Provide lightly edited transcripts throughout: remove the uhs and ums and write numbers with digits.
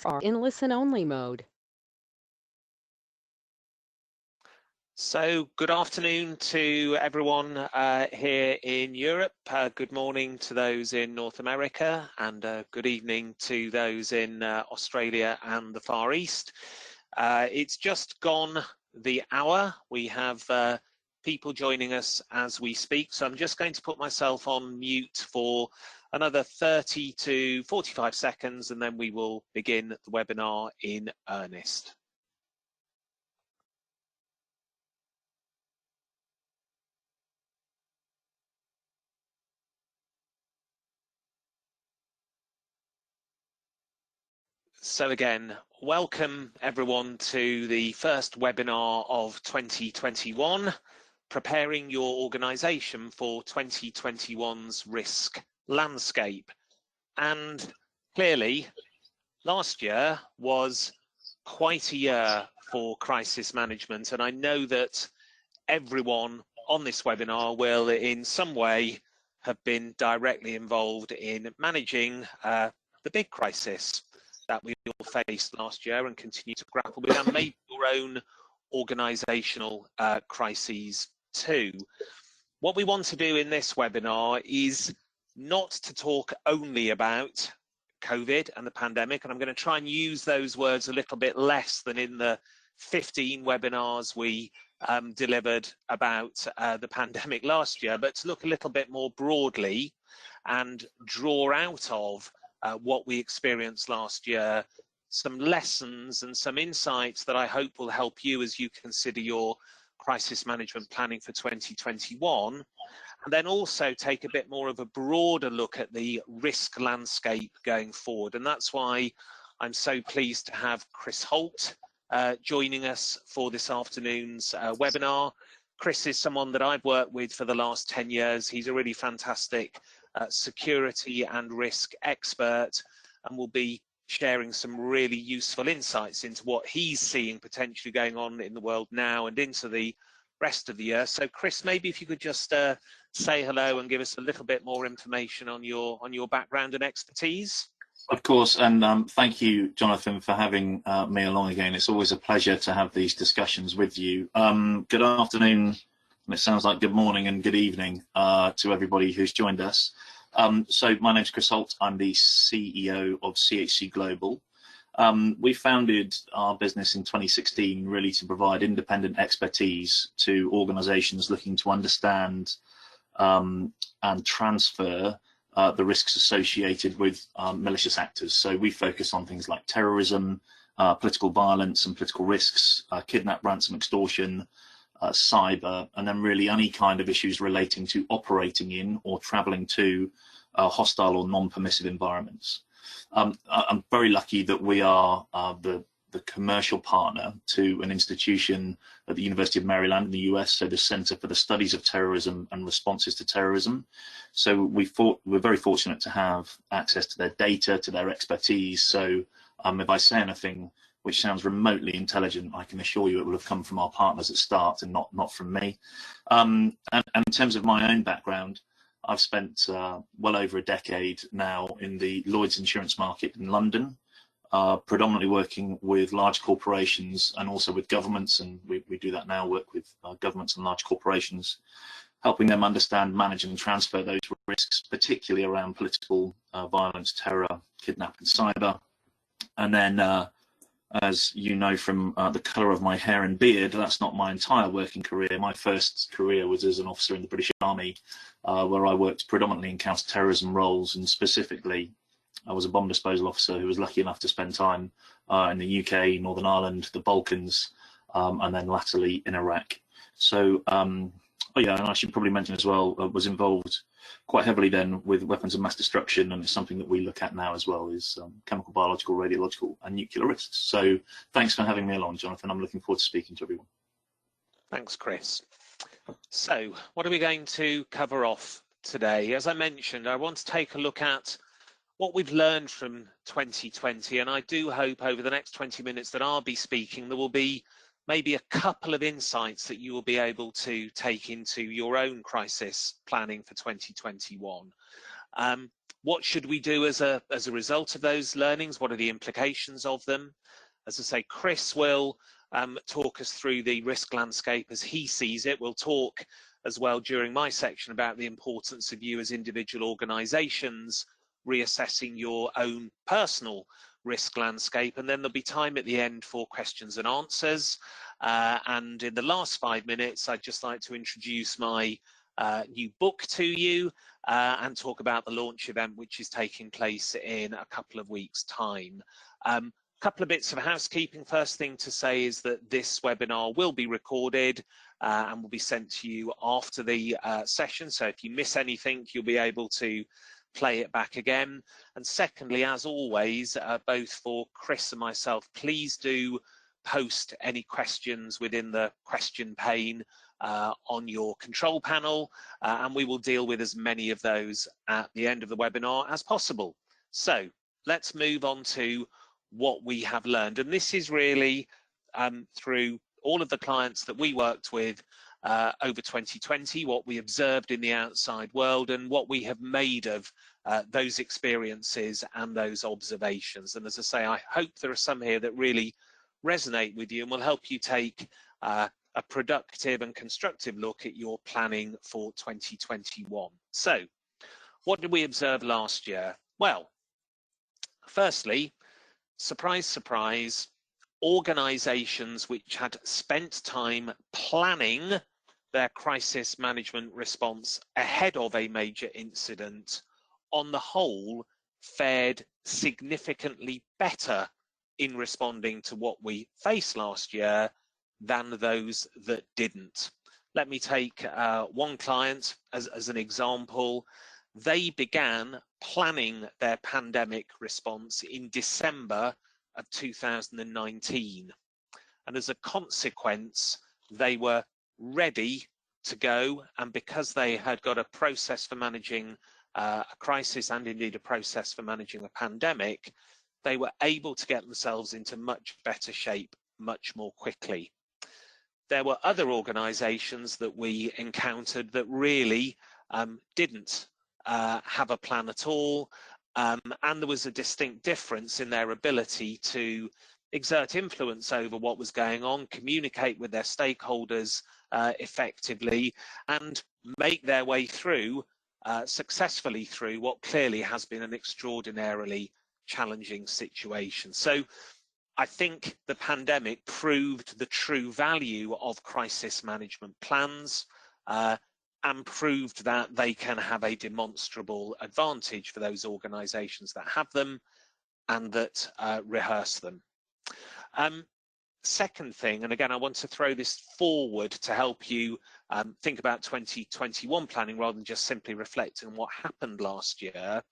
are in listen-only mode. So good afternoon to everyone here in Europe. Good morning to those in North America, and good evening to those in Australia and the Far East. It's just gone the hour. We have people joining us as we speak, so I'm just going to put myself on mute for another 30 to 45 seconds, and then we will begin the webinar in earnest. So again, welcome everyone to the first webinar of 2021, preparing your organisation for 2021's risk landscape. And clearly, last year was quite a year for crisis management, and I know that everyone on this webinar will in some way have been directly involved in managing the big crisis that we all faced last year and continue to grapple with, and maybe your own organisational crises too. What we want to do in this webinar is not to talk only about COVID and the pandemic, and I'm going to try and use those words a little bit less than in the 15 webinars we delivered about the pandemic last year, but to look a little bit more broadly and draw out of what we experienced last year, some lessons and some insights that I hope will help you as you consider your crisis management planning for 2021, and then also take a bit more of a broader look at the risk landscape going forward. And that's why I'm so pleased to have Chris Holt joining us for this afternoon's webinar. Chris is someone that I've worked with for the last 10 years. He's a really fantastic security and risk expert, and will be sharing some really useful insights into what he's seeing potentially going on in the world now and into the rest of the year. So Chris, maybe if you could just say hello and give us a little bit more information on your background and expertise. Of course, and thank you, Jonathan, for having me along again. It's always a pleasure to have these discussions with you. Good afternoon, and it sounds like good morning and good evening to everybody who's joined us. So my name's Chris Holt. I'm the CEO of CHC Global. We founded our business in 2016 really to provide independent expertise to organisations looking to understand and transfer the risks associated with malicious actors. So we focus on things like terrorism, political violence and political risks, kidnap, ransom, extortion, cyber, and then really any kind of issues relating to operating in or travelling to hostile or non-permissive environments. I'm very lucky that we are the commercial partner to an institution at the University of Maryland in the US, so the Center for the Studies of Terrorism and Responses to Terrorism. So we're very fortunate to have access to their data, to their expertise. So if I say anything which sounds remotely intelligent, I can assure you it will have come from our partners at start and not from me. And in terms of my own background, I've spent well over a decade now in the Lloyd's insurance market in London, predominantly working with large corporations and also with governments, and we do that now, work with governments and large corporations, helping them understand, manage and transfer those risks, particularly around political violence, terror, kidnap and cyber. And then as you know from the colour of my hair and beard, that's not my entire working career. My first career was as an officer in the British Army, where I worked predominantly in counter-terrorism roles, and specifically I was a bomb disposal officer who was lucky enough to spend time in the UK, Northern Ireland, the Balkans, and then latterly in Iraq. So, yeah, and I should probably mention as well, was involved quite heavily then with weapons of mass destruction, and it's something that we look at now as well, is chemical, biological, radiological and nuclear risks. So thanks for having me along, Jonathan. I'm looking forward to speaking to everyone. Thanks, Chris. So what are we going to cover off today? As I mentioned, I want to take a look at what we've learned from 2020, and I do hope over the next 20 minutes that I'll be speaking, there will be maybe a couple of insights that you will be able to take into your own crisis planning for 2021. What should we do as a result of those learnings? What are the implications of them? As I say, Chris will talk us through the risk landscape as he sees it. We'll talk as well during my section about the importance of you as individual organisations reassessing your own personal risk landscape, and then there'll be time at the end for questions and answers. And in the last 5 minutes, I'd just like to introduce my new book to you and talk about the launch event, which is taking place in a couple of weeks' time. Couple of bits of housekeeping. First thing to say is that this webinar will be recorded and will be sent to you after the session. So if you miss anything, you'll be able to play it back again. And secondly, as always, both for Chris and myself, please do post any questions within the question pane on your control panel, and we will deal with as many of those at the end of the webinar as possible. So let's move on to what we have learned, and this is really through all of the clients that we worked with over 2020, what we observed in the outside world and what we have made of those experiences and those observations. And as I say, I hope there are some here that really resonate with you and will help you take a productive and constructive look at your planning for 2021. So what did we observe last year? Well, firstly, surprise, surprise, organisations which had spent time planning their crisis management response ahead of a major incident, on the whole, fared significantly better in responding to what we faced last year than those that didn't. Let me take one client as an example. They began planning their pandemic response in December of 2019. And as a consequence, they were ready to go. And because they had got a process for managing a crisis and indeed a process for managing a pandemic, they were able to get themselves into much better shape much more quickly. There were other organisations that we encountered that really didn't have a plan at all, and there was a distinct difference in their ability to exert influence over what was going on, communicate with their stakeholders effectively, and make their way through successfully through what clearly has been an extraordinarily challenging situation. So I think the pandemic proved the true value of crisis management plans and proved that they can have a demonstrable advantage for those organisations that have them and that rehearse them. Second thing, and again, I want to throw this forward to help you think about 2021 planning rather than just simply reflecting on what happened last year.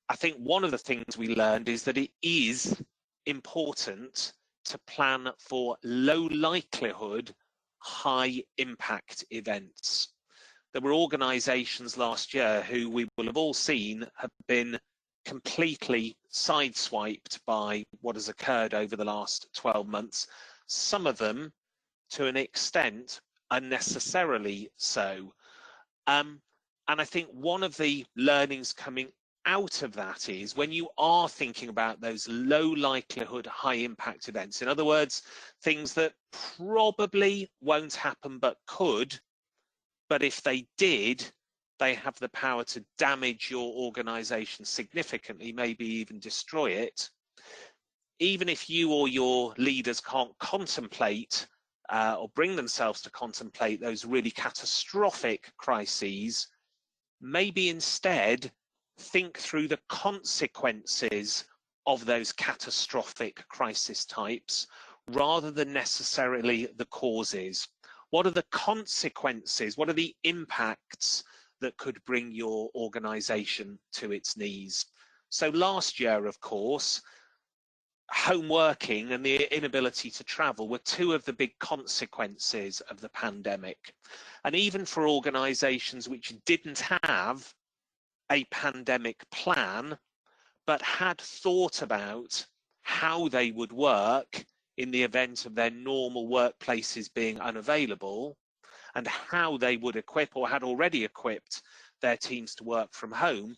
I think one of the things we learned is that it is important to plan for low likelihood, high impact events. There were organisations last year who we will have all seen have been completely sideswiped by what has occurred over the last 12 months, some of them to an extent unnecessarily so. And I think one of the learnings coming out of that is when you are thinking about those low likelihood, high impact events, in other words, things that probably won't happen but could, but if they did, they have the power to damage your organization significantly, maybe even destroy it. Even if you or your leaders can't contemplate or bring themselves to contemplate those really catastrophic crises, maybe instead think through the consequences of those catastrophic crisis types rather than necessarily the causes. What are the consequences? What are the impacts that could bring your organization to its knees? So last year, of course, home working and the inability to travel were two of the big consequences of the pandemic. And even for organizations which didn't have a pandemic plan, but had thought about how they would work in the event of their normal workplaces being unavailable, and how they would equip or had already equipped their teams to work from home,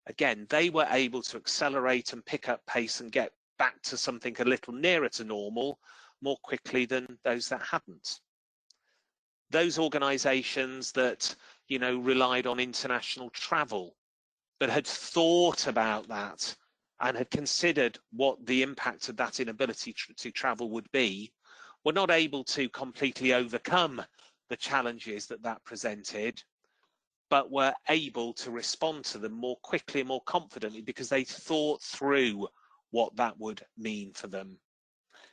again, they were able to accelerate and pick up pace and get back to something a little nearer to normal more quickly than those that hadn't. Those organizations that, relied on international travel, that had thought about that and had considered what the impact of that inability to travel would be, were not able to completely overcome the challenges that presented, but were able to respond to them more quickly and more confidently because they thought through what that would mean for them.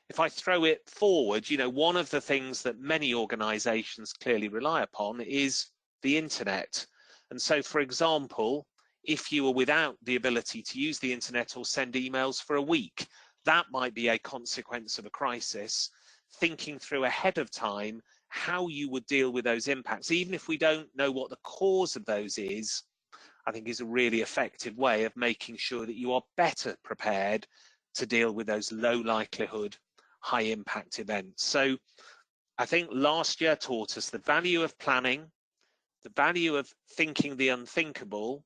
If I throw it forward, one of the things that many organizations clearly rely upon is the internet. And so, for example, if you were without the ability to use the internet or send emails for a week, that might be a consequence of a crisis. Thinking through ahead of time how you would deal with those impacts, even if we don't know what the cause of those is, I think is a really effective way of making sure that you are better prepared to deal with those low likelihood, high impact events. So I think last year taught us the value of planning, the value of thinking the unthinkable.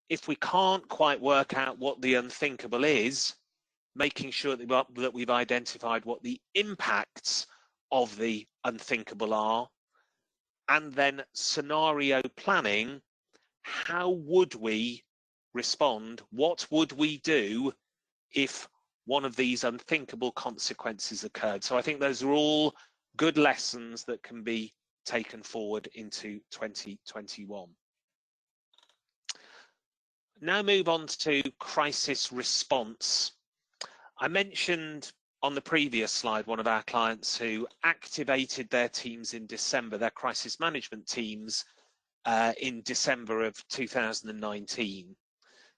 If we can't quite work out what the unthinkable is, making sure that we've identified what the impacts of the unthinkable are, and then scenario planning. How would we respond? What would we do if one of these unthinkable consequences occurred? So I think those are all good lessons that can be taken forward into 2021. Now move on to crisis response. I mentioned on the previous slide one of our clients who activated their teams in December, their crisis management teams, in December of 2019.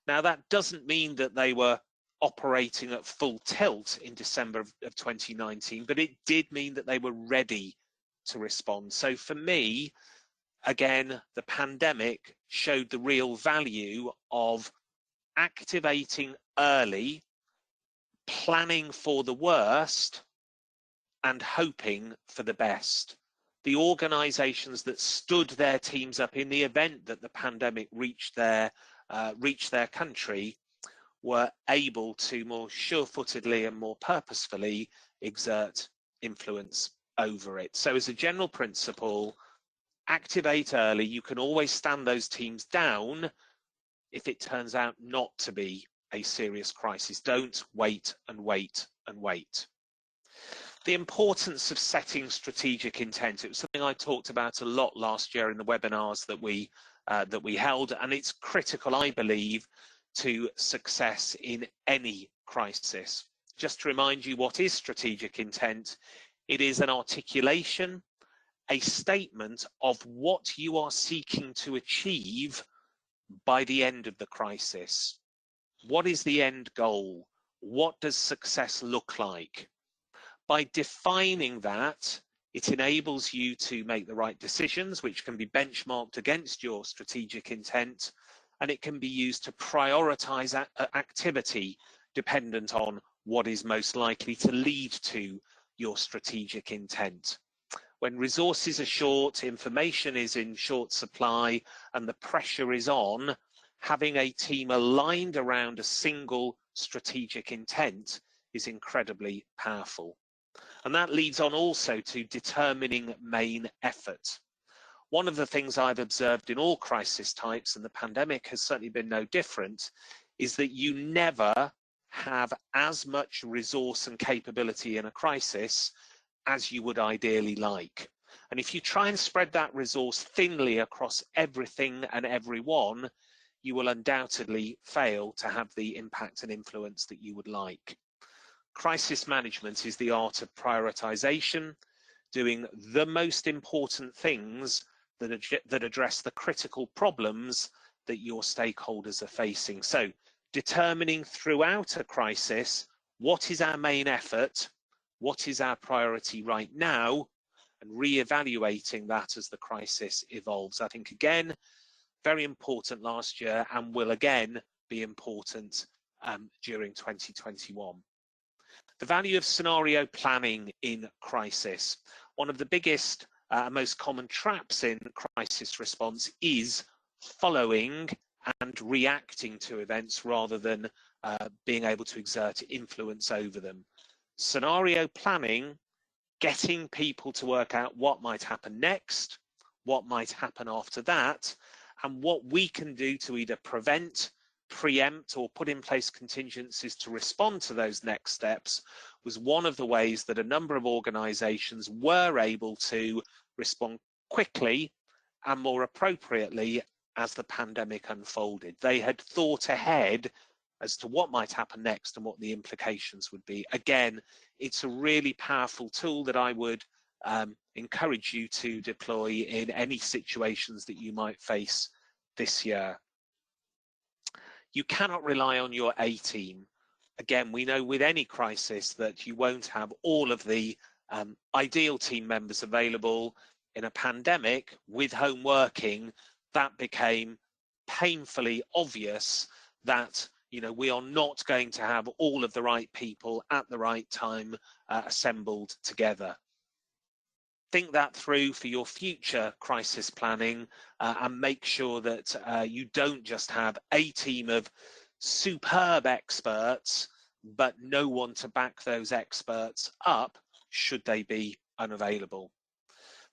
Now that doesn't mean that they were operating at full tilt in December of 2019, but it did mean that they were ready to respond. So for me, again, the pandemic showed the real value of activating early, planning for the worst, and hoping for the best. The organizations that stood their teams up in the event that the pandemic reached their country were able to more sure-footedly and more purposefully exert influence over it. So as a general principle, activate early. You can always stand those teams down if it turns out not to be a serious crisis. Don't wait and wait and wait. The importance of setting strategic intent. It was something I talked about a lot last year in the webinars that we held, and it's critical, I believe, to success in any crisis. Just to remind you, what is strategic intent? It is an articulation, a statement of what you are seeking to achieve by the end of the crisis. What is the end goal? What does success look like? By defining that, it enables you to make the right decisions, which can be benchmarked against your strategic intent, and it can be used to prioritize activity dependent on what is most likely to lead to your strategic intent. When resources are short, information is in short supply, and the pressure is on, having a team aligned around a single strategic intent is incredibly powerful. And that leads on also to determining main effort. One of the things I've observed in all crisis types, and the pandemic has certainly been no different, is that you never have as much resource and capability in a crisis as you would ideally like. And if you try and spread that resource thinly across everything and everyone, you will undoubtedly fail to have the impact and influence that you would like. Crisis management is the art of prioritization, doing the most important things that address the critical problems that your stakeholders are facing. So determining throughout a crisis, what is our main effort, what is our priority right now, and re-evaluating that as the crisis evolves. I think, again, very important last year and will again be important during 2021. The value of scenario planning in crisis. One of the biggest, most common traps in crisis response is following and reacting to events rather than being able to exert influence over them. Scenario planning, getting people to work out what might happen next, what might happen after that, and what we can do to either prevent, preempt, or put in place contingencies to respond to those next steps, was one of the ways that a number of organisations were able to respond quickly and more appropriately as the pandemic unfolded. They had thought ahead as to what might happen next and what the implications would be. Again, it's a really powerful tool that I would encourage you to deploy in any situations that you might face this year. You cannot rely on your A team. Again, we know with any crisis that you won't have all of the ideal team members available. In a pandemic with home working, that became painfully obvious that we are not going to have all of the right people at the right time assembled together. Think that through for your future crisis planning and make sure that you don't just have a team of superb experts, but no one to back those experts up should they be unavailable.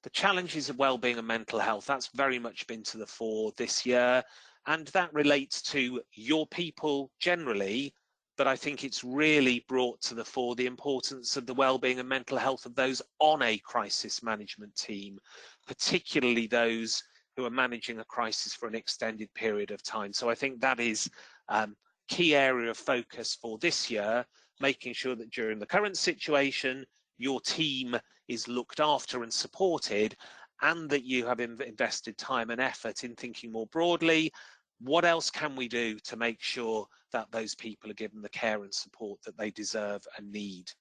The challenges of wellbeing and mental health, that's very much been to the fore this year, and that relates to your people generally, but I think it's really brought to the fore the importance of the wellbeing and mental health of those on a crisis management team, particularly those who are managing a crisis for an extended period of time. So I think that is a key area of focus for this year, making sure that during the current situation, your team is looked after and supported, and that you have invested time and effort in thinking more broadly, what else can we do to make sure that those people are given the care and support that they deserve and need?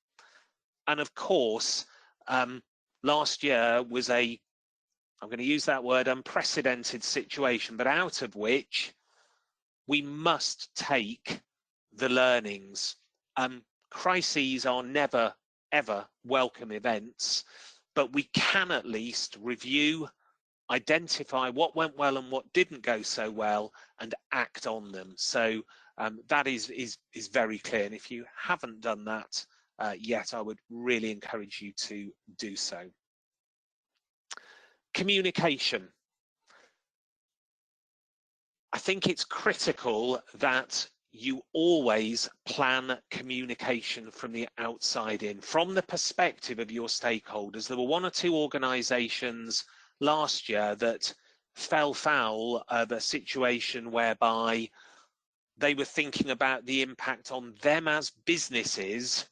And of course, last year was I'm going to use that word, unprecedented situation, but out of which we must take the learnings. Crises are never ever welcome events, but we can at least review, identify what went well and what didn't go so well, and act on them. So that is very clear, and if you haven't done that yet, I would really encourage you to do so. Communication. I think it's critical that you always plan communication from the outside in, from the perspective of your stakeholders. There were one or two organisations last year that fell foul of a situation whereby they were thinking about the impact on them as businesses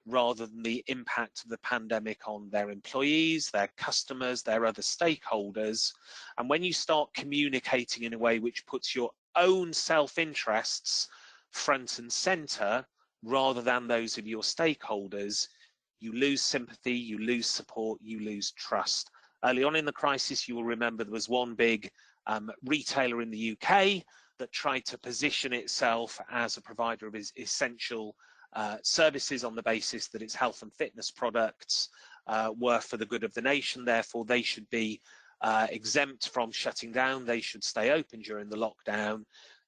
rather than the impact of the pandemic on their employees, their customers, their other stakeholders. And when you start communicating in a way which puts your own self-interests front and center rather than those of your stakeholders, you lose sympathy, you lose support, you lose trust. Early on in the crisis, you will remember there was one big retailer in the UK that tried to position itself as a provider of essential services on the basis that its health and fitness products were for the good of the nation. Therefore, they should be exempt from shutting down. They should stay open during the lockdown.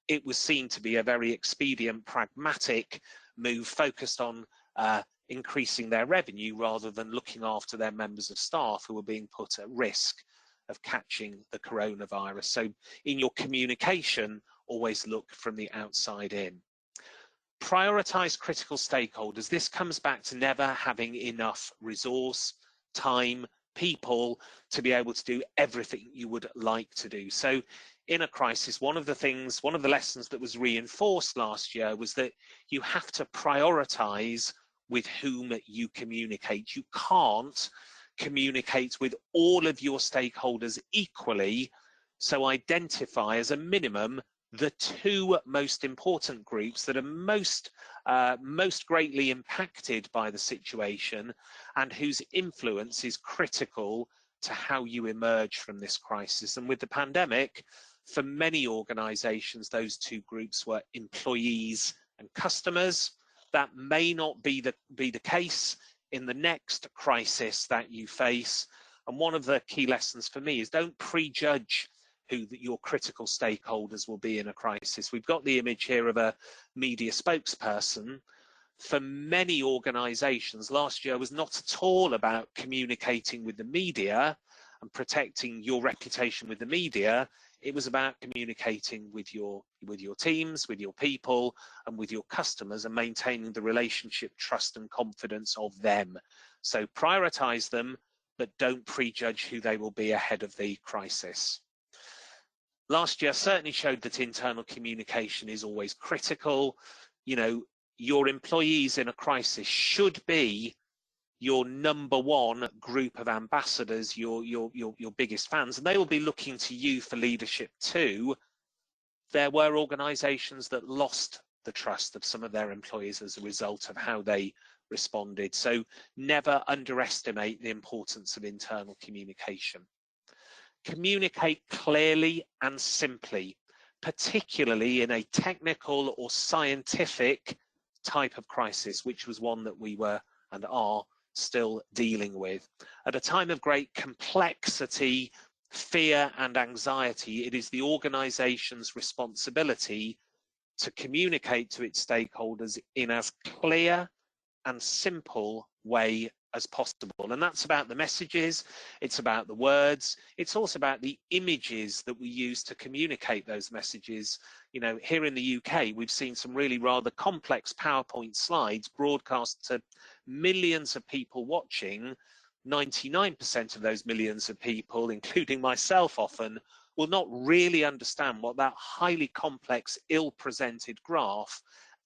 It was seen to be a very expedient, pragmatic move focused on increasing their revenue rather than looking after their members of staff who were being put at risk of catching the coronavirus. So in your communication, always look from the outside in. Prioritize critical stakeholders. This comes back to never having enough resource, time, people to be able to do everything you would like to do. So in a crisis, one of the lessons that was reinforced last year was that you have to prioritize with whom you communicate. You can't communicate with all of your stakeholders equally, so identify as a minimum the two most important groups that are most greatly impacted by the situation and whose influence is critical to how you emerge from this crisis. And with the pandemic, for many organizations, those two groups were employees and customers. That may not be the case in the next crisis that you face. And one of the key lessons for me is don't prejudge who your critical stakeholders will be in a crisis. We've got the image here of a media spokesperson. For many organisations, last year was not at all about communicating with the media and protecting your reputation with the media. It was about communicating with your teams, with your people, and with your customers, and maintaining the relationship, trust, and confidence of them. So prioritise them, but don't prejudge who they will be ahead of the crisis. Last year certainly showed that internal communication is always critical. You know, your employees in a crisis should be your number one group of ambassadors, your biggest fans, and they will be looking to you for leadership too. There were organisations that lost the trust of some of their employees as a result of how they responded. So never underestimate the importance of internal communication. Communicate clearly and simply, particularly in a technical or scientific type of crisis, which was one that we were and are still dealing with. At a time of great complexity, fear and anxiety, it is the organisation's responsibility to communicate to its stakeholders in as clear and simple way as possible. And that's about the messages, it's about the words, it's also about the images that we use to communicate those messages. You know, here in the UK, we've seen some really rather complex PowerPoint slides broadcast to millions of people watching. 99% of those millions of people, including myself often, will not really understand what that highly complex, ill-presented graph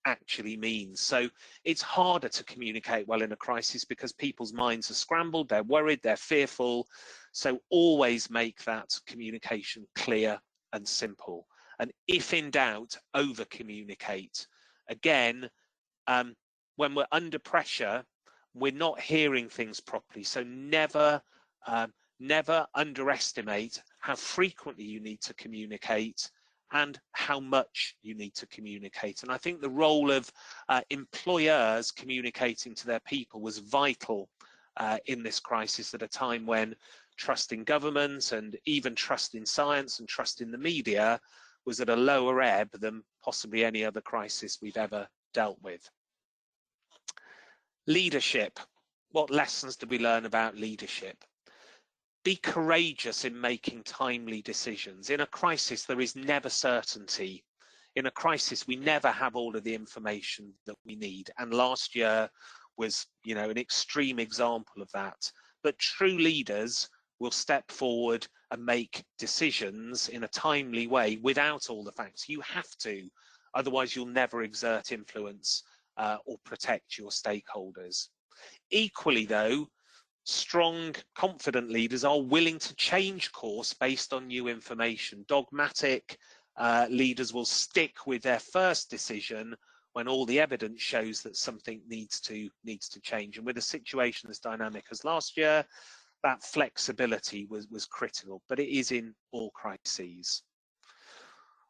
actually means. So it's harder to communicate well in a crisis because people's minds are scrambled, they're worried, they're fearful. So always make that communication clear and simple. And if in doubt, over communicate. Again, when we're under pressure, we're not hearing things properly. So never underestimate how frequently you need to communicate and how much you need to communicate. And I think the role of employers communicating to their people was vital in this crisis, at a time when trust in government and even trust in science and trust in the media was at a lower ebb than possibly any other crisis we've ever dealt with. Leadership. What lessons did we learn about leadership? Be courageous in making timely decisions. In a crisis, there is never certainty. In a crisis, we never have all of the information that we need. And last year was, you know, an extreme example of that. But true leaders will step forward and make decisions in a timely way without all the facts. You have to, otherwise you'll never exert influence or protect your stakeholders. Equally though, strong, confident leaders are willing to change course based on new information. Dogmatic leaders will stick with their first decision when all the evidence shows that something needs to change. And with a situation as dynamic as last year, that flexibility was critical, but it is in all crises.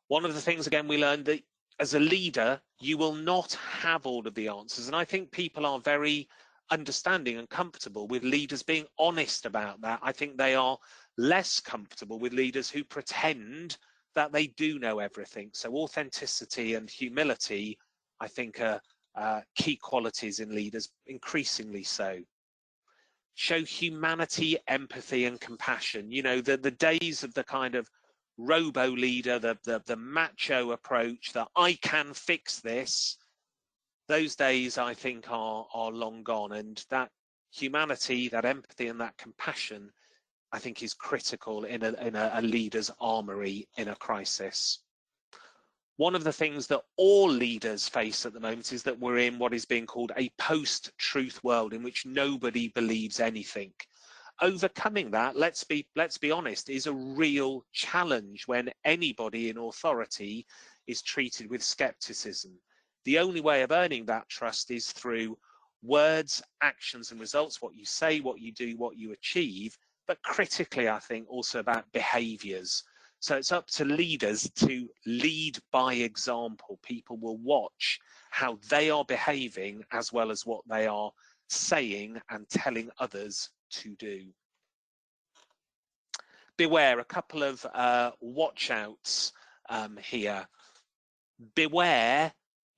One of the things, again, we learned that as a leader, you will not have all of the answers. And I think people are very understanding and comfortable with leaders being honest about that. I think they are less comfortable with leaders who pretend that they do know everything. So authenticity and humility, I think, are key qualities in leaders, increasingly so. Show humanity, empathy and compassion. You know, the days of the kind of robo leader, the macho approach, that I can fix this, those days I think are long gone. And that humanity, that empathy and that compassion, I think is critical in a leader's armory in a crisis. One of the things that all leaders face at the moment is that we're in what is being called a post-truth world in which nobody believes anything. Overcoming that, let's be honest, is a real challenge when anybody in authority is treated with skepticism. The only way of earning that trust is through words, actions and results, what you say, what you do, what you achieve, but critically, I think, also about behaviours. So it's up to leaders to lead by example. People will watch how they are behaving as well as what they are saying and telling others to do. beware, a couple of watch outs here. Beware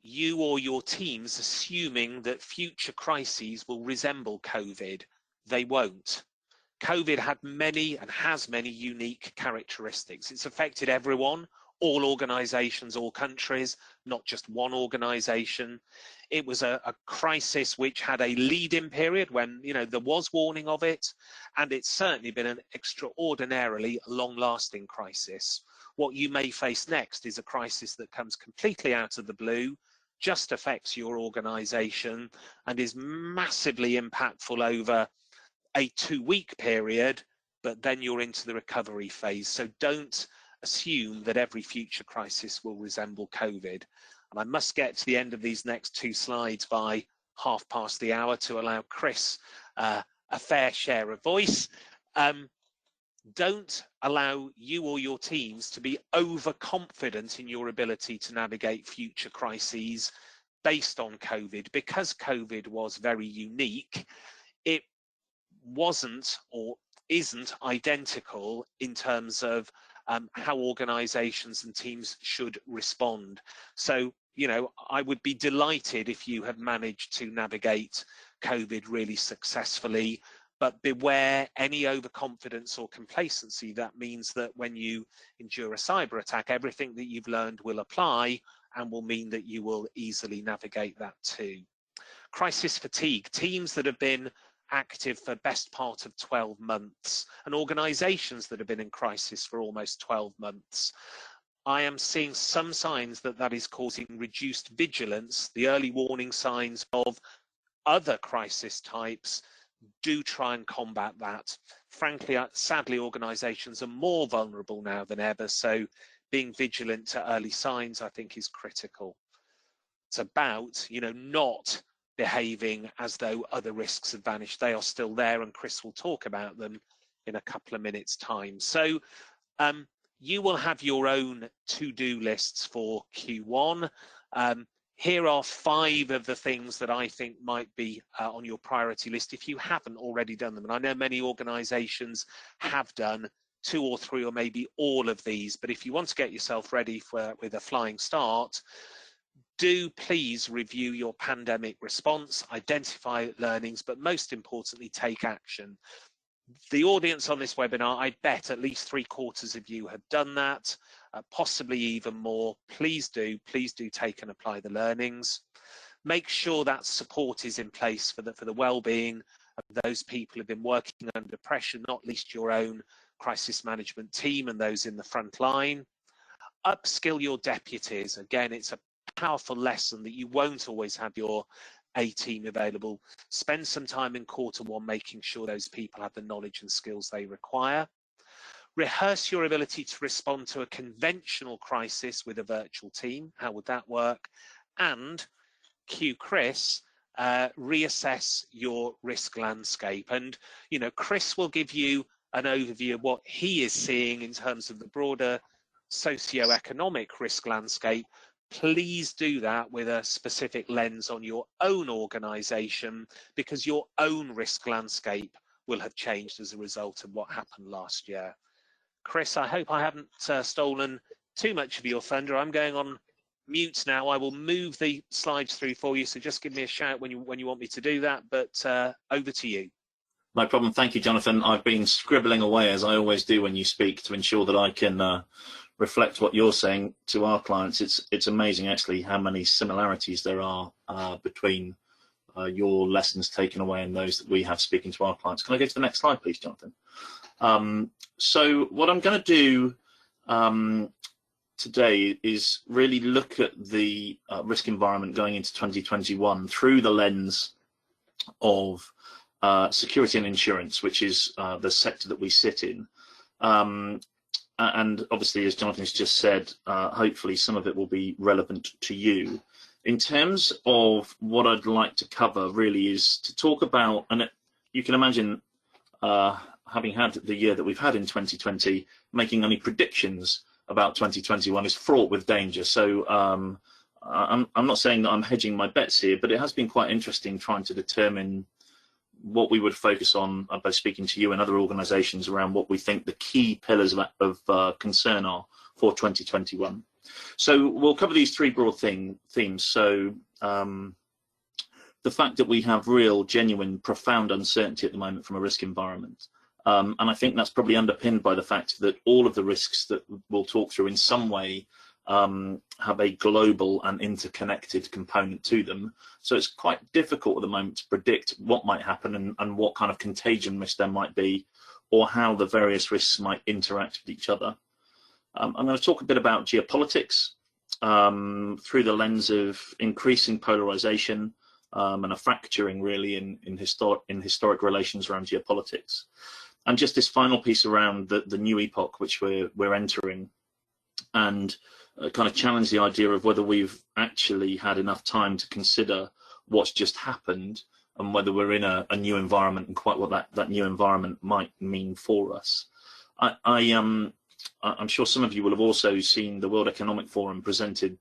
you or your teams assuming that future crises will resemble COVID. They won't. COVID had many and has many unique characteristics. It's affected everyone, all organizations, all countries, not just one organization. It was a crisis which had a lead-in period when, you know, there was warning of it, and it's certainly been an extraordinarily long-lasting crisis. What you may face next is a crisis that comes completely out of the blue, just affects your organization, and is massively impactful over a 2-week period, but then you're into the recovery phase. So don't assume that every future crisis will resemble COVID. And I must get to the end of these next 2 slides by 1/2 the hour to allow Chris a fair share of voice. Don't allow you or your teams to be overconfident in your ability to navigate future crises based on COVID. Because COVID was very unique, it wasn't or isn't identical in terms of how organizations and teams should respond. So, you know, I would be delighted if you have managed to navigate COVID really successfully, but beware any overconfidence or complacency. That means that when you endure a cyber attack, everything that you've learned will apply and will mean that you will easily navigate that too. Crisis fatigue, teams that have been active for best part of 12 months and organizations that have been in crisis for almost 12 months. I am seeing some signs that that is causing reduced vigilance. The early warning signs of other crisis types. Do try and combat that. Frankly, sadly, organizations are more vulnerable now than ever, so being vigilant to early signs, I think, is critical. It's about, you know, not behaving as though other risks have vanished. They are still there, and Chris will talk about them in a couple of minutes' time. So you will have your own to-do lists for Q1. Here are 5 of the things that I think might be on your priority list if you haven't already done them. And I know many organizations have done 2 or 3 or maybe all of these, but if you want to get yourself ready with a flying start, do please review your pandemic response, identify learnings, but most importantly, take action. The audience on this webinar, I bet at least 3/4 of you have done that, possibly even more. Please do take and apply the learnings. Make sure that support is in place for the well-being of those people who've been working under pressure, not least your own crisis management team and those in the front line. Upskill your deputies. Again, it's a powerful lesson that you won't always have your A team available. Spend some time in Q1 making sure those people have the knowledge and skills they require. Rehearse your ability to respond to a conventional crisis with a virtual team. How would that work? And cue Chris, reassess your risk landscape. And, you know, Chris will give you an overview of what he is seeing in terms of the broader socio-economic risk landscape. Please do that with a specific lens on your own organization, because your own risk landscape will have changed as a result of what happened last year. Chris, I hope I haven't stolen too much of your thunder. I'm going on mute now. I will move the slides through for you, so just give me a shout when you want me to do that, but over to you. No problem. Thank you, Jonathan. I've been scribbling away, as I always do when you speak, to ensure that I can reflect what you're saying to our clients. It's amazing, actually, how many similarities there are between your lessons taken away and those that we have speaking to our clients. Can I go to the next slide, please, Jonathan? So what I'm going to do today is really look at the risk environment going into 2021 through the lens of security and insurance, which is the sector that we sit in. And obviously, as Jonathan has just said, hopefully some of it will be relevant to you. In terms of what I'd like to cover really is to talk about, and you can imagine having had the year that we've had in 2020, making any predictions about 2021 is fraught with danger. So I'm not saying that I'm hedging my bets here, but it has been quite interesting trying to determine what we would focus on by speaking to you and other organisations around what we think the key pillars of concern are for 2021. So we'll cover these three broad themes. So the fact that we have real, genuine, profound uncertainty at the moment from a risk environment. And I think that's probably underpinned by the fact that all of the risks that we'll talk through in some way have a global and interconnected component to them. So it's quite difficult at the moment to predict what might happen and what kind of contagion risk there might be, or how the various risks might interact with each other. I'm going to talk a bit about geopolitics through the lens of increasing polarization and a fracturing really in historic relations around geopolitics. And just this final piece around the new epoch which we're entering, and kind of challenge the idea of whether we've actually had enough time to consider what's just happened and whether we're in a new environment and quite what that new environment might mean for us. I'm sure some of you will have also seen the World Economic Forum presented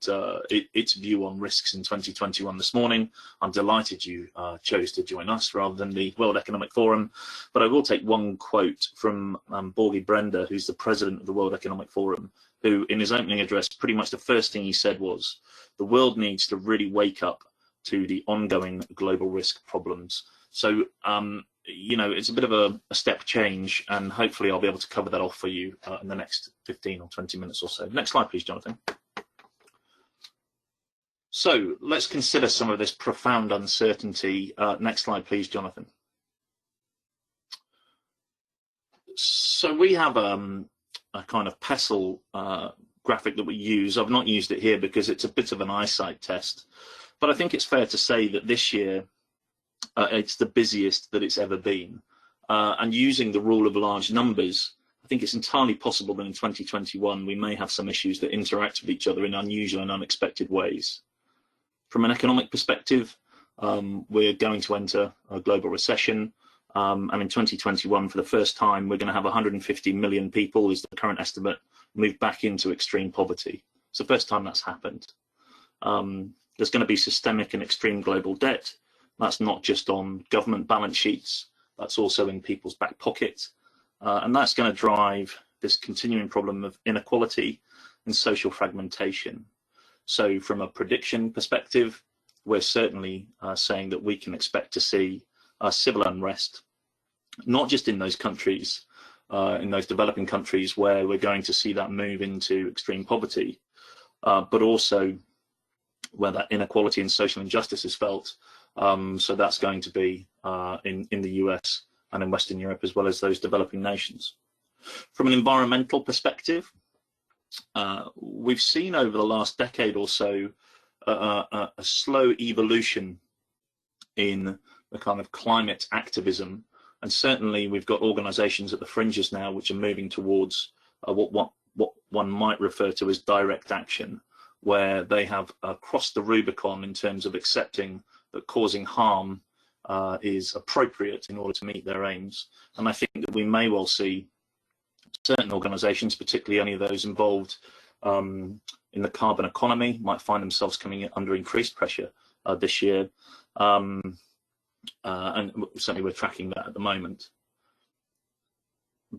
its view on risks in 2021 this morning. I'm delighted you chose to join us rather than the World Economic Forum. But I will take one quote from Borge Brender, who's the president of the World Economic Forum, who in his opening address, pretty much the first thing he said was, the world needs to really wake up to the ongoing global risk problems. So, you know, it's a bit of a step change, and hopefully I'll be able to cover that off for you in the next 15 or 20 minutes or so. Next slide, please, Jonathan. So let's consider some of this profound uncertainty. Next slide, please, Jonathan. So we have a kind of pestle graphic that we use. I've not used it here because it's a bit of an eyesight test, but I think it's fair to say that this year it's the busiest that it's ever been. And using the rule of large numbers, I think it's entirely possible that in 2021 we may have some issues that interact with each other in unusual and unexpected ways. From an economic perspective, we're going to enter a global recession. And in 2021, for the first time, we're going to have 150 million people, is the current estimate, move back into extreme poverty. It's the first time that's happened. There's going to be systemic and extreme global debt. That's not just on government balance sheets, that's also in people's back pockets. And that's going to drive this continuing problem of inequality and social fragmentation. So from a prediction perspective, we're certainly saying that we can expect to see civil unrest, not just in those countries, in those developing countries where we're going to see that move into extreme poverty, but also where that inequality and social injustice is felt. So that's going to be in the US and in Western Europe, as well as those developing nations. From an environmental perspective, we've seen over the last decade or so a slow evolution in the kind of climate activism, and certainly we've got organisations at the fringes now which are moving towards what one might refer to as direct action, where they have crossed the Rubicon in terms of accepting that causing harm is appropriate in order to meet their aims. And I think that we may well see certain organisations, particularly any of those involved in the carbon economy, might find themselves coming under increased pressure this year. And certainly we're tracking that at the moment.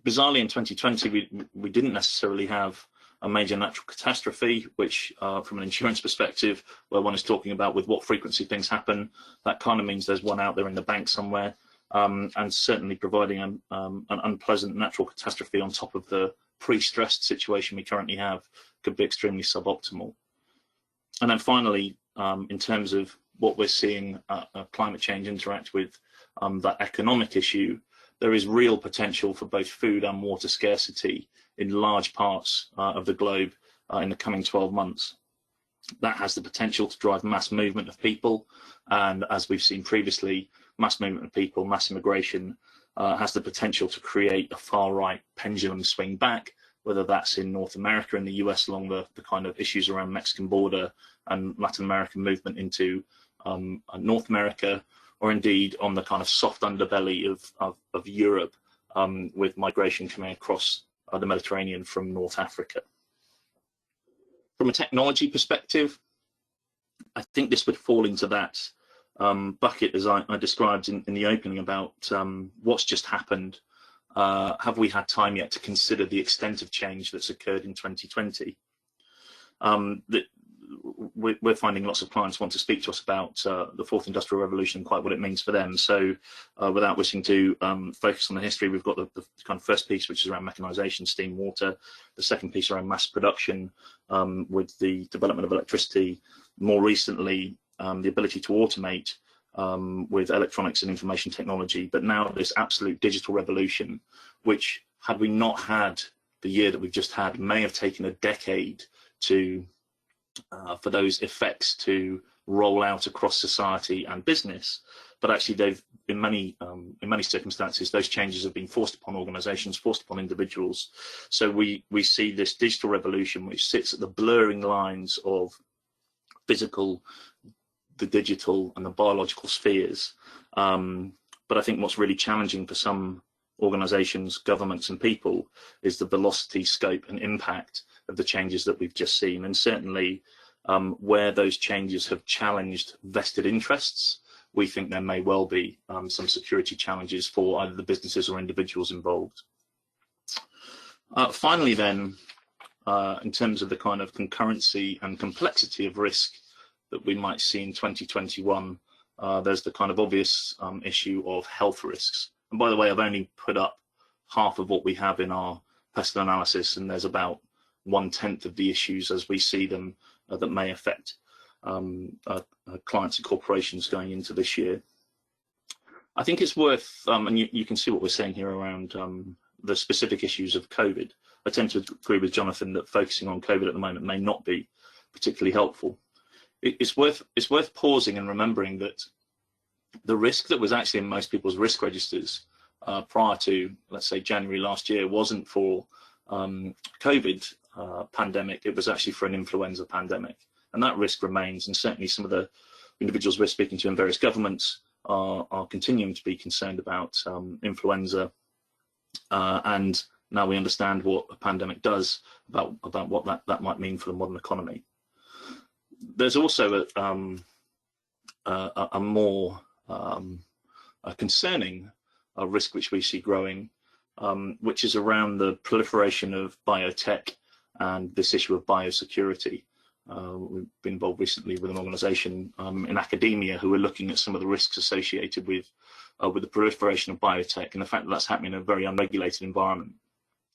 Bizarrely, in 2020, we didn't necessarily have a major natural catastrophe, which from an insurance perspective, where one is talking about with what frequency things happen, that kind of means there's one out there in the bank somewhere. And certainly providing an unpleasant natural catastrophe on top of the pre-stressed situation we currently have could be extremely suboptimal. And then finally, in terms of what we're seeing climate change interact with that economic issue, there is real potential for both food and water scarcity in large parts of the globe in the coming 12 months. That has the potential to drive mass movement of people, and as we've seen previously, mass movement of people, mass immigration has the potential to create a far-right pendulum swing back, whether that's in North America and the US along the kind of issues around Mexican border and Latin American movement into North America, or indeed on the kind of soft underbelly of Europe with migration coming across the Mediterranean from North Africa. From a technology perspective, I think this would fall into that bucket, as I described in the opening, about what's just happened. Have we had time yet to consider the extent of change that's occurred in 2020? We're finding lots of clients want to speak to us about the fourth industrial revolution and quite what it means for them. So without wishing to focus on the history, we've got the kind of first piece, which is around mechanization, steam, water. The second piece around mass production, with the development of electricity. More recently, the ability to automate with electronics and information technology. But now this absolute digital revolution, which, had we not had the year that we've just had, may have taken a decade to for those effects to roll out across society and business. But actually, they've in many circumstances, those changes have been forced upon organisations, forced upon individuals. So we see this digital revolution, which sits at the blurring lines of physical, the digital, and the biological spheres. But I think what's really challenging for some organisations, governments, and people is the velocity, scope, and impact of the changes that we've just seen. And certainly where those changes have challenged vested interests, we think there may well be some security challenges for either the businesses or individuals involved. Finally then, in terms of the kind of concurrency and complexity of risk that we might see in 2021, there's the kind of obvious issue of health risks. And by the way, I've only put up half of what we have in our pestle analysis, and there's about 1/10 of the issues as we see them that may affect clients and corporations going into this year. I think it's worth, and you can see what we're saying here around the specific issues of COVID. I tend to agree with Jonathan that focusing on COVID at the moment may not be particularly helpful. It's worth pausing and remembering that the risk that was actually in most people's risk registers prior to, let's say, January last year wasn't for COVID pandemic. It was actually for an influenza pandemic, and that risk remains. And certainly some of the individuals we're speaking to in various governments are continuing to be concerned about influenza, and now we understand what a pandemic does, about what that might mean for the modern economy. There's also a more concerning risk which we see growing, which is around the proliferation of biotech and this issue of biosecurity. We've been involved recently with an organisation in academia who are looking at some of the risks associated with the proliferation of biotech and the fact that that's happening in a very unregulated environment.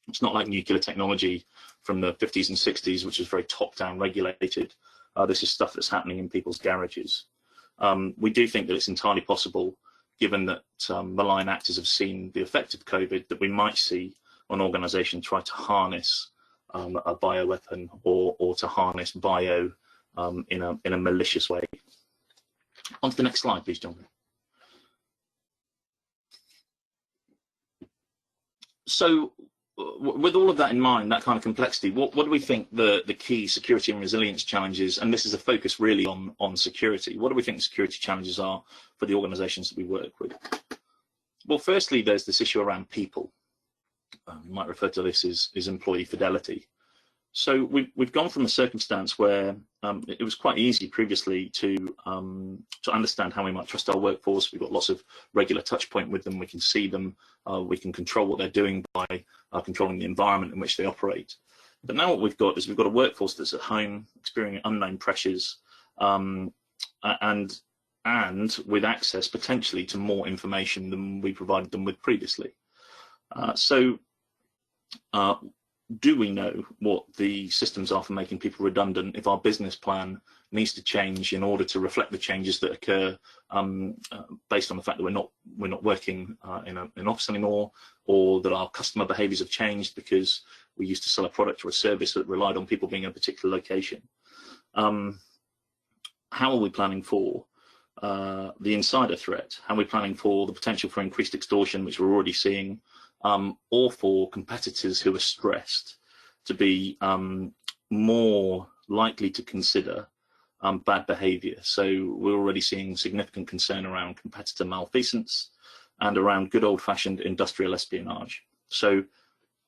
It's not like nuclear technology from the 50s and 60s, which is very top-down regulated. This is stuff that's happening in people's garages. We do think that it's entirely possible, given that malign actors have seen the effect of COVID, that we might see an organisation try to harness a bioweapon or to harness bio in a malicious way. On to the next slide, please, John. So, with all of that in mind, that kind of complexity, what do we think the key security and resilience challenges, and this is a focus really on security, what do we think the security challenges are for the organisations that we work with? Well, firstly, there's this issue around people. We might refer to this as employee fidelity. So we've gone from a circumstance where it was quite easy previously to understand how we might trust our workforce. We've got lots of regular touch point with them. We can see them. We can control what they're doing by controlling the environment in which they operate. But now what we've got is we've got a workforce that's at home, experiencing unknown pressures, and with access potentially to more information than we provided them with previously. Do we know what the systems are for making people redundant if our business plan needs to change in order to reflect the changes that occur based on the fact that we're not working in an office anymore, or that our customer behaviours have changed because we used to sell a product or a service that relied on people being in a particular location? How are we planning for the insider threat? How are we planning for the potential for increased extortion, which we're already seeing? Or for competitors who are stressed to be more likely to consider bad behaviour. So we're already seeing significant concern around competitor malfeasance and around good old-fashioned industrial espionage. So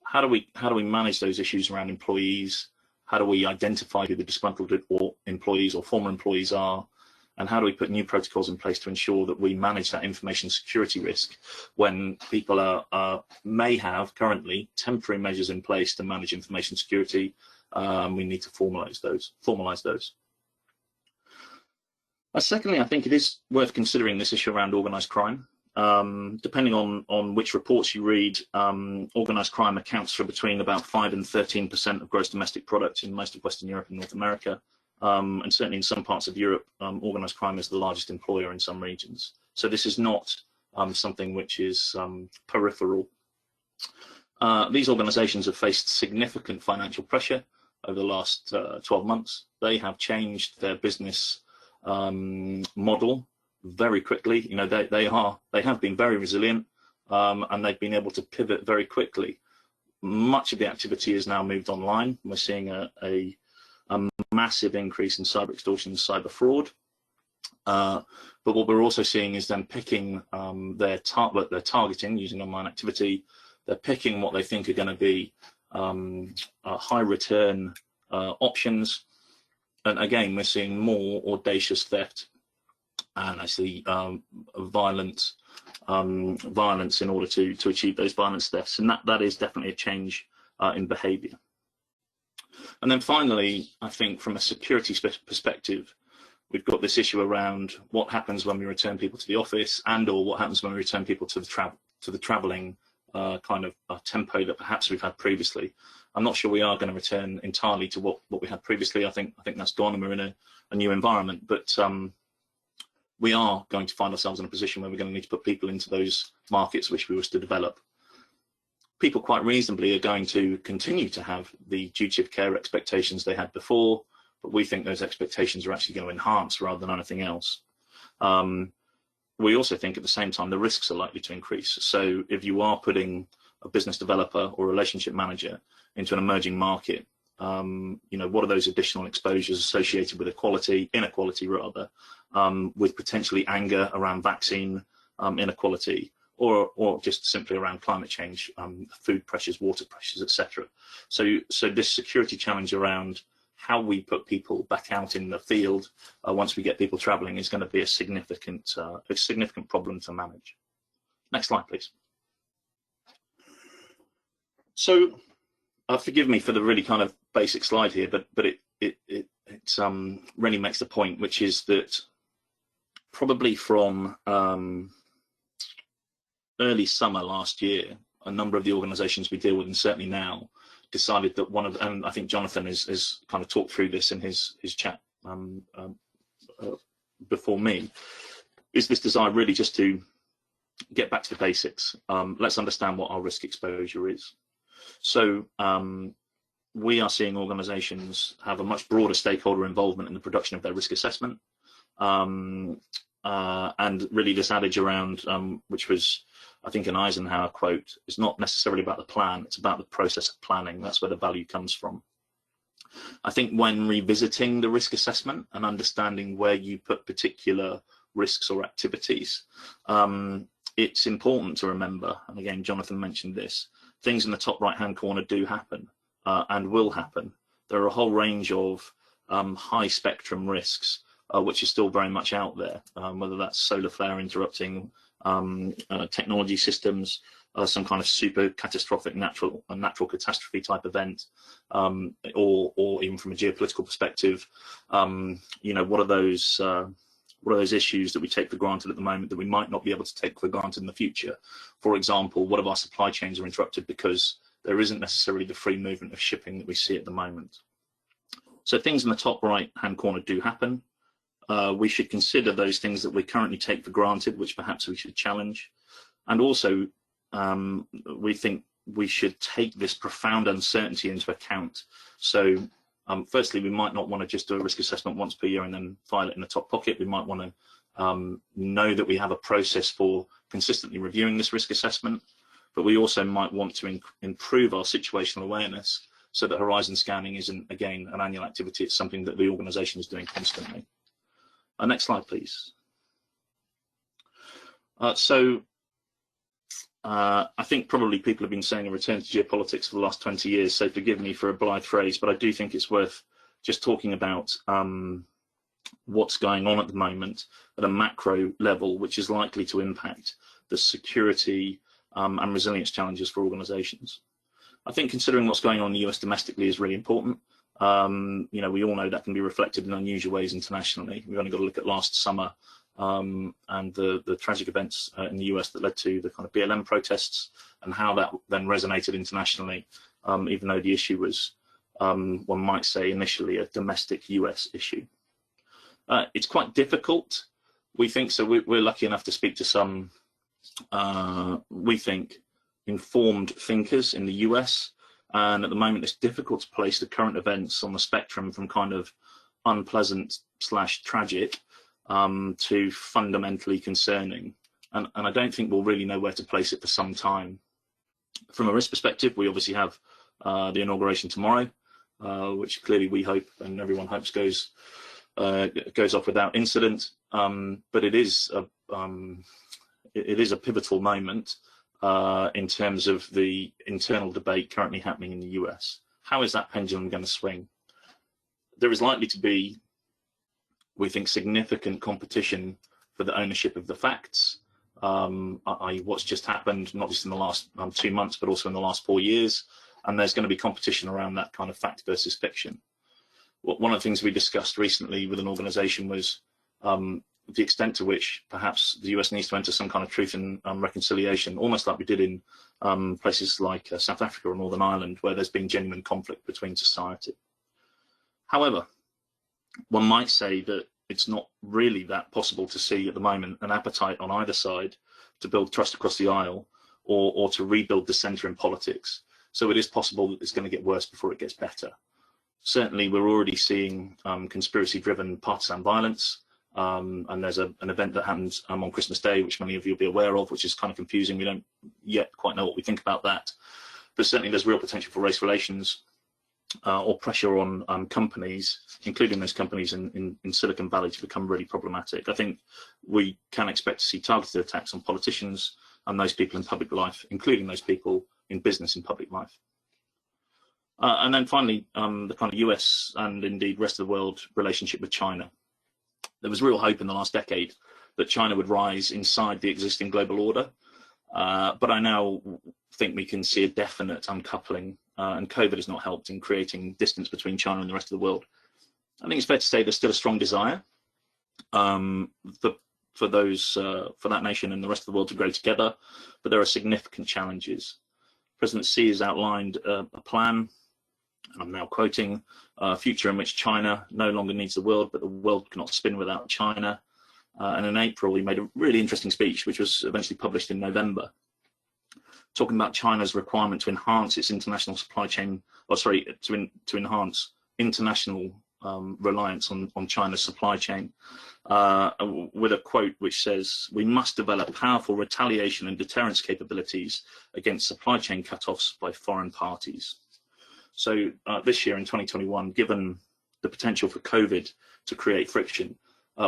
how do we manage those issues around employees? How do we identify who the disgruntled or employees or former employees are? and how do we put new protocols in place to ensure that we manage that information security risk when people may have currently temporary measures in place to manage information security. We need to formalize those. Secondly, I think it is worth considering this issue around organised crime. Depending on which reports you read, organised crime accounts for between about 5 and 13% of gross domestic product in most of Western Europe and North America. And certainly in some parts of Europe, organised crime is the largest employer in some regions. So this is not something which is peripheral. These organisations have faced significant financial pressure over the last 12 months. They have changed their business model very quickly. You know, they have been very resilient, and they've been able to pivot very quickly. Much of the activity is now moved online. We're seeing a massive increase in cyber extortion and cyber fraud. But what we're also seeing is them picking their targeting using online activity. They're picking what they think are going to be high return options. And again, we're seeing more audacious theft and actually violence in order to achieve those violence thefts. And that is definitely a change in behavior. And then finally, I think from a security perspective, we've got this issue around what happens when we return people to the office, and/or what happens when we return people to the traveling kind of tempo that perhaps we've had previously. I'm not sure we are going to return entirely to what we had previously. I think that's gone, and we're in a new environment. But we are going to find ourselves in a position where we're going to need to put people into those markets which we wish to develop. People quite reasonably are going to continue to have the duty of care expectations they had before, but we think those expectations are actually going to enhance rather than anything else. We also think at the same time the risks are likely to increase. So if you are putting a business developer or relationship manager into an emerging market, you know, what are those additional exposures associated with inequality rather, with potentially anger around vaccine inequality, or just simply around climate change, food pressures, water pressures, etc. So this security challenge around how we put people back out in the field once we get people travelling is going to be a significant problem to manage. Next slide, please. So forgive me for the really kind of basic slide here, but it really makes the point, which is that probably from early summer last year, a number of the organisations we deal with, and certainly now, decided that and I think Jonathan has kind of talked through this in his chat before me, is this desire really just to get back to the basics. Let's understand what our risk exposure is. So we are seeing organisations have a much broader stakeholder involvement in the production of their risk assessment, and really this adage around, which was, I think, an Eisenhower quote, is not necessarily about the plan, it's about the process of planning. That's where the value comes from. I think when revisiting the risk assessment and understanding where you put particular risks or activities, it's important to remember, and again, Jonathan mentioned this, things in the top right-hand corner do happen and will happen. There are a whole range of high spectrum risks which are still very much out there, whether that's solar flare interrupting technology systems, some kind of super catastrophic natural catastrophe type event, or even from a geopolitical perspective, you know, what are those issues that we take for granted at the moment that we might not be able to take for granted in the future? For example, what if our supply chains are interrupted because there isn't necessarily the free movement of shipping that we see at the moment? So things in the top right hand corner do happen. We should consider those things that we currently take for granted, which perhaps we should challenge. And also, we think we should take this profound uncertainty into account. So firstly, we might not want to just do a risk assessment once per year and then file it in the top pocket. We might want to know that we have a process for consistently reviewing this risk assessment, but we also might want to improve our situational awareness so that horizon scanning isn't, again, an annual activity. It's something that the organisation is doing constantly. Next slide, please. I think probably people have been saying a return to geopolitics for the last 20 years, so forgive me for a blithe phrase, but I do think it's worth just talking about what's going on at the moment at a macro level, which is likely to impact the security and resilience challenges for organizations. I think considering what's going on in the US domestically is really important. You know, we all know that can be reflected in unusual ways internationally. We've only got to look at last summer and the tragic events in the US that led to the kind of BLM protests and how that then resonated internationally, even though the issue was, one might say, initially a domestic US issue. It's quite difficult, we think, so we're lucky enough to speak to some, we think, informed thinkers in the US, and at the moment it's difficult to place the current events on the spectrum from kind of unpleasant / tragic to fundamentally concerning, and I don't think we'll really know where to place it for some time. From a risk perspective, we obviously have the inauguration tomorrow, which clearly we hope and everyone hopes goes off without incident, but it is a pivotal moment in terms of the internal debate currently happening in the US. How is that pendulum going to swing? There is likely to be, we think, significant competition for the ownership of the facts, i.e. what's just happened, not just in the last 2 months, but also in the last 4 years. And there's going to be competition around that kind of fact versus fiction. One of the things we discussed recently with an organization was the extent to which perhaps the US needs to enter some kind of truth and reconciliation, almost like we did in places like South Africa or Northern Ireland, where there's been genuine conflict between society. However, one might say that it's not really that possible to see at the moment an appetite on either side to build trust across the aisle or to rebuild the centre in politics. So it is possible that it's going to get worse before it gets better. Certainly, we're already seeing conspiracy-driven partisan violence. And there's an event that happens on Christmas Day, which many of you will be aware of, which is kind of confusing. We don't yet quite know what we think about that. But certainly there's real potential for race relations or pressure on companies, including those companies in Silicon Valley, to become really problematic. I think we can expect to see targeted attacks on politicians and those people in public life, including those people in business in public life. And then finally, the kind of US and indeed rest of the world relationship with China. There was real hope in the last decade that China would rise inside the existing global order, but I now think we can see a definite uncoupling, and COVID has not helped in creating distance between China and the rest of the world. I think it's fair to say there's still a strong desire for that nation and the rest of the world to grow together, but there are significant challenges. President Xi has outlined a plan, and I'm now quoting, a future in which China no longer needs the world, but the world cannot spin without China. And in April, he made a really interesting speech, which was eventually published in November, talking about China's requirement to enhance its international supply chain, to enhance international reliance on China's supply chain, with a quote which says, "We must develop powerful retaliation and deterrence capabilities against supply chain cutoffs by foreign parties." So this year in 2021, given the potential for COVID to create friction,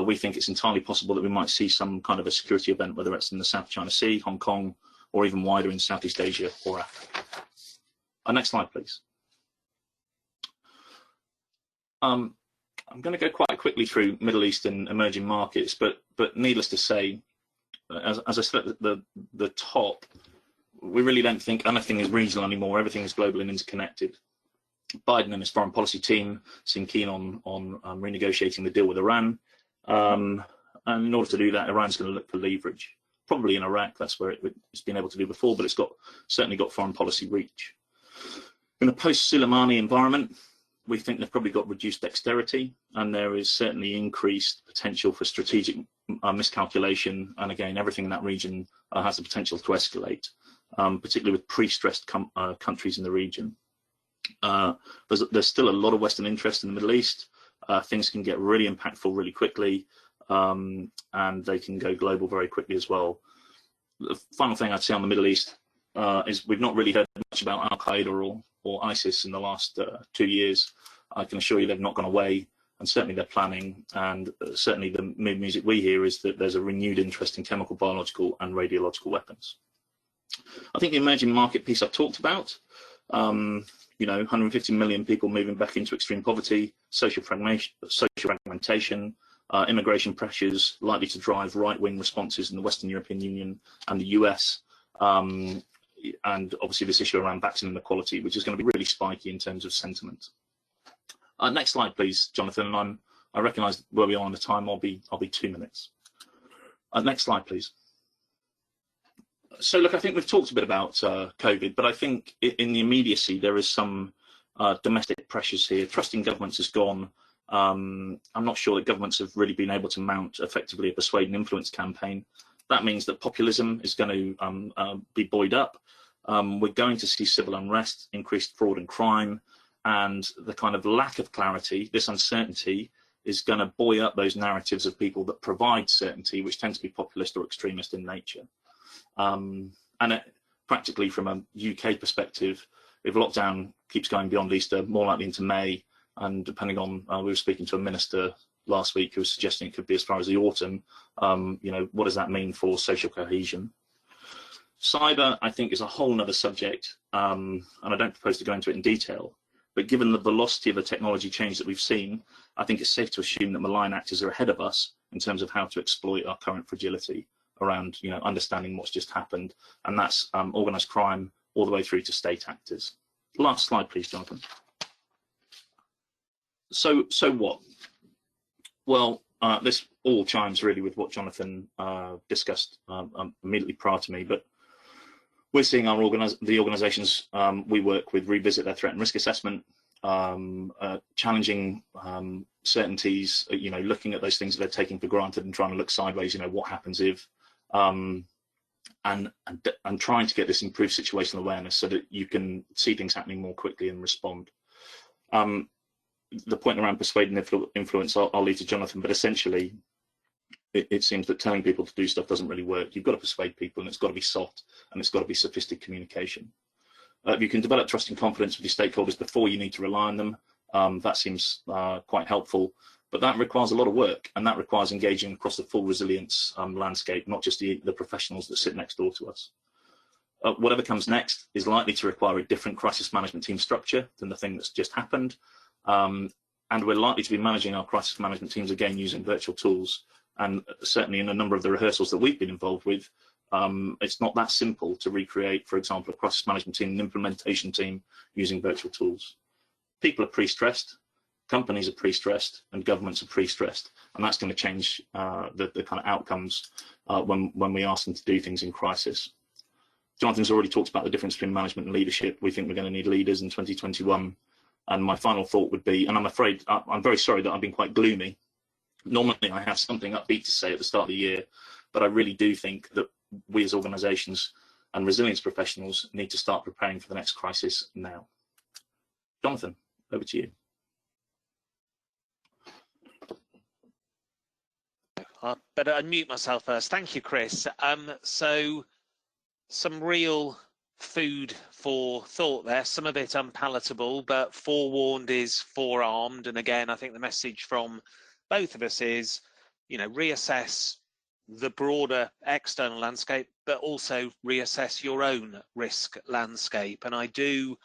we think it's entirely possible that we might see some kind of a security event, whether it's in the South China Sea, Hong Kong, or even wider in Southeast Asia or Africa. Next slide, please. I'm going to go quite quickly through Middle East and emerging markets, but needless to say, as I said at the top, we really don't think anything is regional anymore. Everything is global and interconnected. Biden and his foreign policy team seem keen on renegotiating the deal with Iran. And in order to do that, Iran's going to look for leverage, probably in Iraq. That's where it's been able to do before, but it's certainly got foreign policy reach. In a post-Soleimani environment, we think they've probably got reduced dexterity, and there is certainly increased potential for strategic miscalculation. And again, everything in that region has the potential to escalate, particularly with pre-stressed countries in the region. There's still a lot of Western interest in the Middle East. Things can get really impactful really quickly, and they can go global very quickly as well. The final thing I'd say on the Middle East is we've not really heard much about Al-Qaeda or ISIS in the last 2 years. I can assure you they've not gone away, and certainly they're planning, and certainly the music we hear is that there's a renewed interest in chemical, biological and radiological weapons. I think the emerging market piece I've talked about. You know, 150 million people moving back into extreme poverty, social fragmentation, immigration pressures likely to drive right-wing responses in the Western European Union and the US, and obviously this issue around vaccine inequality, which is going to be really spiky in terms of sentiment. Next slide, please, Jonathan. I recognise where we are on the time. I'll be 2 minutes. Next slide, please. So look, I think we've talked a bit about COVID, but I think in the immediacy there is some domestic pressures here. Trusting governments has gone. I'm not sure that governments have really been able to mount effectively a persuade and influence campaign. That means that populism is going to be buoyed up. We're going to see civil unrest, increased fraud and crime, and the kind of lack of clarity, this uncertainty, is going to buoy up those narratives of people that provide certainty, which tend to be populist or extremist in nature. Practically from a UK perspective, if lockdown keeps going beyond Easter, more likely into May, and depending on, we were speaking to a minister last week who was suggesting it could be as far as the autumn, you know, what does that mean for social cohesion? Cyber, I think, is a whole nother subject, and I don't propose to go into it in detail, but given the velocity of the technology change that we've seen, I think it's safe to assume that malign actors are ahead of us in terms of how to exploit our current fragility around, you know, understanding what's just happened, and that's organised crime all the way through to state actors. Last slide, please, Jonathan. So what? Well, this all chimes really with what Jonathan discussed immediately prior to me, but we're seeing the organisations we work with revisit their threat and risk assessment, challenging certainties, you know, looking at those things that they're taking for granted and trying to look sideways, you know, what happens if, and trying to get this improved situational awareness so that you can see things happening more quickly and respond. The point around persuade and influence, I'll leave to Jonathan, but essentially it seems that telling people to do stuff doesn't really work. You've got to persuade people, and it's got to be soft, and it's got to be sophisticated communication. If you can develop trust and confidence with your stakeholders before you need to rely on them, that seems quite helpful, but that requires a lot of work, and that requires engaging across the full resilience landscape, not just the professionals that sit next door to us. Whatever comes next is likely to require a different crisis management team structure than the thing that's just happened. And we're likely to be managing our crisis management teams again using virtual tools. And certainly in a number of the rehearsals that we've been involved with, it's not that simple to recreate, for example, a crisis management team, an implementation team using virtual tools. People are pre-stressed, companies are pre-stressed, and governments are pre-stressed. And that's going to change the kind of outcomes when we ask them to do things in crisis. Jonathan's already talked about the difference between management and leadership. We think we're going to need leaders in 2021. And my final thought would be, and I'm afraid, I'm very sorry that I've been quite gloomy. Normally I have something upbeat to say at the start of the year, but I really do think that we as organisations and resilience professionals need to start preparing for the next crisis now. Jonathan, over to you. I better unmute myself first. Thank you, Chris. So some real food for thought there, some of it unpalatable, but forewarned is forearmed. And again, I think the message from both of us is, you know, reassess the broader external landscape, but also reassess your own risk landscape. And I do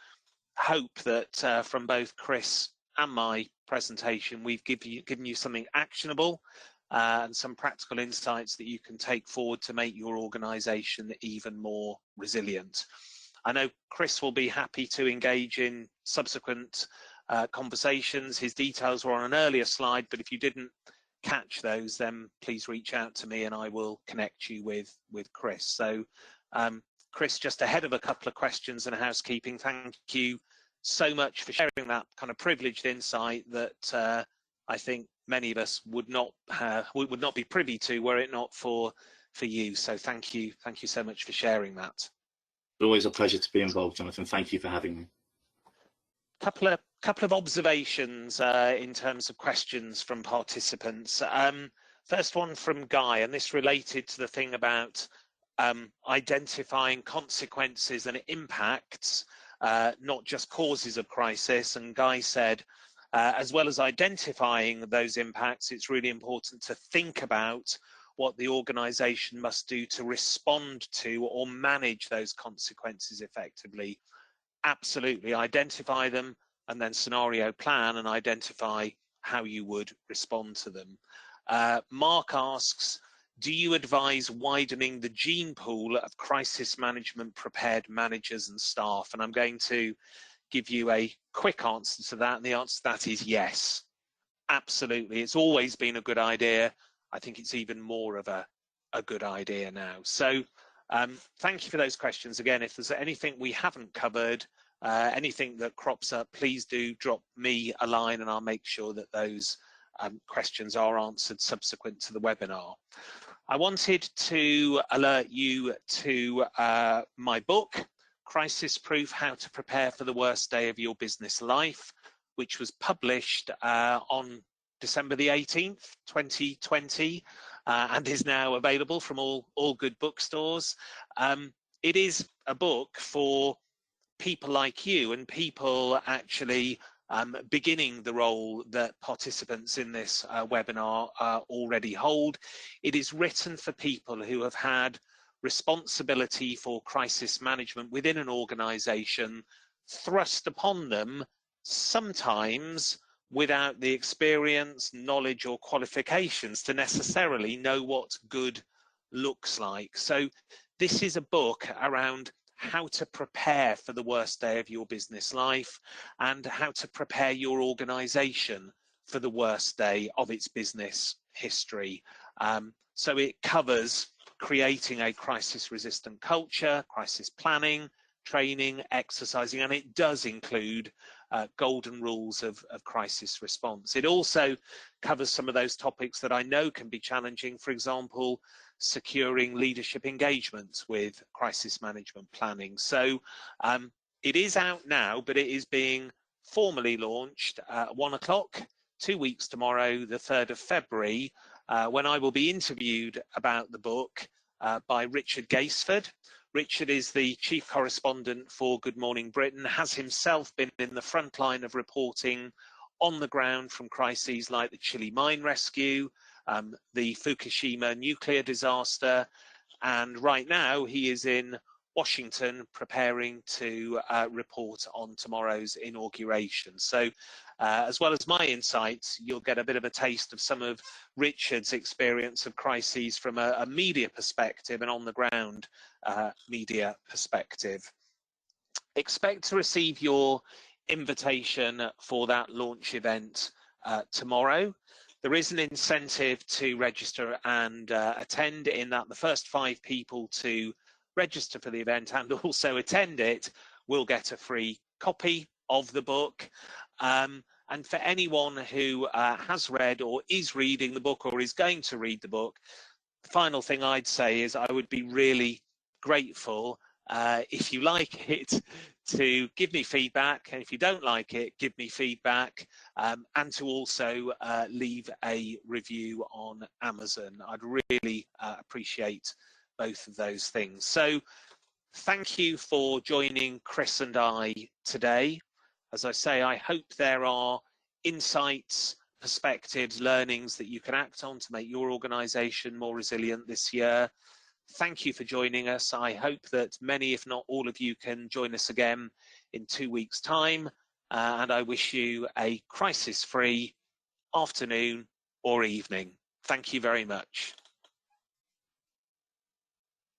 hope that from both Chris and my presentation, we've given you something actionable and some practical insights that you can take forward to make your organisation even more resilient. I know Chris will be happy to engage in subsequent conversations. His details were on an earlier slide, but if you didn't catch those, then please reach out to me and I will connect you with Chris. So Chris, just ahead of a couple of questions and housekeeping, thank you so much for sharing that kind of privileged insight that I think many of us would not be privy to were it not for you. So thank you so much for sharing that. It's always a pleasure to be involved, Jonathan. Thank you for having me. Couple of observations in terms of questions from participants. First one from Guy, and this related to the thing about identifying consequences and impacts, not just causes of crisis. And Guy said, as well as identifying those impacts, it's really important to think about what the organisation must do to respond to or manage those consequences effectively. absolutely identify them and then scenario plan and identify how you would respond to them. Mark asks, do you advise widening the gene pool of crisis management prepared managers and staff? And I'm going to give you a quick answer to that, and the answer to that is yes, absolutely. It's always been a good idea. I think it's even more of a good idea now. So thank you for those questions. Again, if there's anything we haven't covered, anything that crops up, please do drop me a line and I'll make sure that those questions are answered subsequent to the webinar. I wanted to alert you to my book, Crisis Proof: How to Prepare for the Worst Day of Your Business Life, which was published on December the 18th, 2020, and is now available from all good bookstores. It is a book for people like you and people actually beginning the role that participants in this webinar already hold. It is written for people who have had responsibility for crisis management within an organization thrust upon them, sometimes without the experience, knowledge or qualifications to necessarily know what good looks like. So this is a book around how to prepare for the worst day of your business life and how to prepare your organization for the worst day of its business history. So it covers creating a crisis resistant culture, crisis planning, training, exercising, and it does include golden rules of crisis response. It also covers some of those topics that I know can be challenging, for example, securing leadership engagement with crisis management planning. So it is out now, but it is being formally launched at 1 o'clock, 2 weeks tomorrow, the 3rd of February, when I will be interviewed about the book by Richard Gaisford. Richard is the chief correspondent for Good Morning Britain, has himself been in the front line of reporting on the ground from crises like the Chile mine rescue, the Fukushima nuclear disaster, and right now he is in Washington preparing to report on tomorrow's inauguration. So as well as my insights, you'll get a bit of a taste of some of Richard's experience of crises from a media perspective and on the ground media perspective. Expect to receive your invitation for that launch event tomorrow. There is an incentive to register and attend, in that the first 5 people to register for the event and also attend it will get a free copy of the book. And for anyone who has read or is reading the book or is going to read the book, the final thing I'd say is I would be really grateful if you like it to give me feedback, and if you don't like it, give me feedback, and to also leave a review on Amazon. I'd really appreciate both of those things. So thank you for joining Chris and I today. As I say, I hope there are insights, perspectives, learnings that you can act on to make your organization more resilient this year. Thank you for joining us. I hope that many, if not all of you, can join us again in 2 weeks' time. And I wish you a crisis-free afternoon or evening. Thank you very much.